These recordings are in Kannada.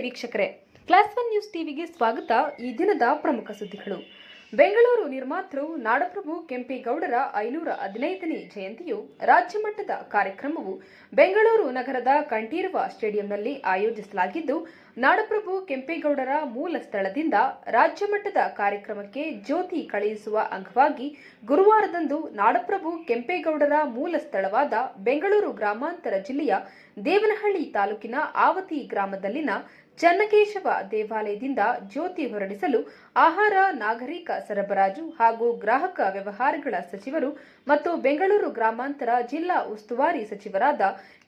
ವೀಕ್ಷಕರೇ, ಕ್ಲಾಸ್ 1 ನ್ಯೂಸ್ ಟಿವಿಗೆ ಸ್ವಾಗತ. ಈ ದಿನದ ಪ್ರಮುಖ ಸುದ್ದಿಗಳು. ಬೆಂಗಳೂರು ನಿರ್ಮಾತೃ ನಾಡಪ್ರಭು ಕೆಂಪೇಗೌಡರ 515ನೇ ಜಯಂತಿಯು ರಾಜ್ಯ ಮಟ್ಟದ ಕಾರ್ಯಕ್ರಮವು ಬೆಂಗಳೂರು ನಗರದ ಕಂಠೀರವ ಸ್ಟೇಡಿಯಂನಲ್ಲಿ ಆಯೋಜಿಸಲಾಗಿದ್ದು, ನಾಡಪ್ರಭು ಕೆಂಪೇಗೌಡರ ಮೂಲ ಸ್ಥಳದಿಂದ ರಾಜ್ಯ ಮಟ್ಟದ ಕಾರ್ಯಕ್ರಮಕ್ಕೆ ಜ್ಯೋತಿ ಕಳುಹಿಸುವ ಅಂಗವಾಗಿ ಗುರುವಾರದಂದು ನಾಡಪ್ರಭು ಕೆಂಪೇಗೌಡರ ಮೂಲ ಸ್ಥಳವಾದ ಬೆಂಗಳೂರು ಗ್ರಾಮಾಂತರ ಜಿಲ್ಲೆಯ ದೇವನಹಳ್ಳಿ ತಾಲೂಕಿನ ಆವತಿ ಗ್ರಾಮದಲ್ಲಿನ ಚನ್ನಕೇಶವ ದೇವಾಲಯದಿಂದ ಜ್ಯೋತಿ ಹೊರಡಿಸಲು ಆಹಾರ, ನಾಗರಿಕ ಸರಬರಾಜು ಹಾಗೂ ಗ್ರಾಹಕ ವ್ಯವಹಾರಗಳ ಸಚಿವರು ಮತ್ತು ಬೆಂಗಳೂರು ಗ್ರಾಮಾಂತರ ಜಿಲ್ಲಾ ಉಸ್ತುವಾರಿ ಸಚಿವರಾದ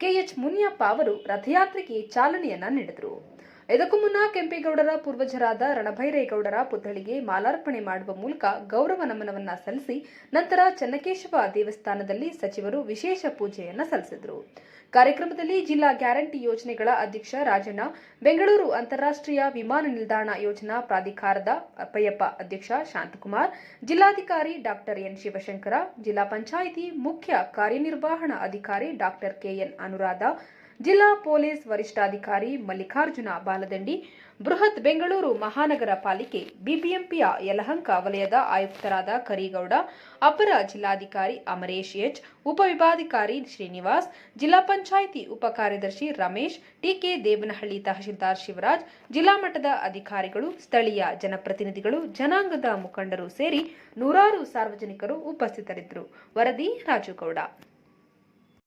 ಕೆಎಚ್ ಮುನಿಯಪ್ಪ ಅವರು ರಥಯಾತ್ರೆಗೆ ಚಾಲನೆಯನ್ನ ನೀಡಿದರು. ಇದಕ್ಕೂ ಮುನ್ನ ಕೆಂಪೇಗೌಡರ ಪೂರ್ವಜರಾದ ರಣಭೈರೇಗೌಡರ ಪುತ್ಥಳಿಗೆ ಮಾಲಾರ್ಪಣೆ ಮಾಡುವ ಮೂಲಕ ಗೌರವ ನಮನವನ್ನ ಸಲ್ಲಿಸಿ ನಂತರ ಚನ್ನಕೇಶವ ದೇವಸ್ಥಾನದಲ್ಲಿ ಸಚಿವರು ವಿಶೇಷ ಪೂಜೆಯನ್ನ ಸಲ್ಲಿಸಿದರು. ಕಾರ್ಯಕ್ರಮದಲ್ಲಿ ಜಿಲ್ಲಾ ಗ್ಯಾರಂಟಿ ಯೋಜನೆಗಳ ಅಧ್ಯಕ್ಷ ರಾಜಣ್ಣ, ಬೆಂಗಳೂರು ಅಂತಾರಾಷ್ಟ್ರೀಯ ವಿಮಾನ ನಿಲ್ದಾಣ ಯೋಜನಾ ಪ್ರಾಧಿಕಾರದ ಅಪ್ಪಯ್ಯಪ್ಪ ಅಧ್ಯಕ್ಷ ಶಾಂತಕುಮಾರ್, ಜಿಲ್ಲಾಧಿಕಾರಿ ಡಾಕ್ಟರ್ ಎನ್ ಶಿವಶಂಕರ, ಜಿಲ್ಲಾ ಪಂಚಾಯಿತಿ ಮುಖ್ಯ ಕಾರ್ಯನಿರ್ವಹಣಾ ಅಧಿಕಾರಿ ಡಾಕ್ಟರ್ ಕೆಎನ್ ಅನುರಾಧ, ಜಿಲ್ಲಾ ಪೊಲೀಸ್ ವರಿಷ್ಠಾಧಿಕಾರಿ ಮಲ್ಲಿಕಾರ್ಜುನ ಬಾಲದಂಡಿ, ಬೃಹತ್ ಬೆಂಗಳೂರು ಮಹಾನಗರ ಪಾಲಿಕೆ ಬಿಬಿಎಂಪಿಯ ಯಲಹಂಕ ವಲಯದ ಆಯುಕ್ತರಾದ ಕರೀಗೌಡ, ಅಪರ ಜಿಲ್ಲಾಧಿಕಾರಿ ಅಮರೇಶ್ ಎಚ್, ಉಪವಿಭಾಗಾಧಿಕಾರಿ ಶ್ರೀನಿವಾಸ್, ಜಿಲ್ಲಾ ಪಂಚಾಯಿತಿ ಉಪ ಕಾರ್ಯದರ್ಶಿ ರಮೇಶ್, ಟಿಕೆ, ದೇವನಹಳ್ಳಿ ತಹಶೀಲ್ದಾರ್ ಶಿವರಾಜ್, ಜಿಲ್ಲಾ ಮಟ್ಟದ ಅಧಿಕಾರಿಗಳು, ಸ್ಥಳೀಯ ಜನಪ್ರತಿನಿಧಿಗಳು, ಜನಾಂಗದ ಮುಖಂಡರು ಸೇರಿ ನೂರಾರು ಸಾರ್ವಜನಿಕರು ಉಪಸ್ಥಿತರಿದ್ದರು. ವರದಿ ರಾಜುಗೌಡ.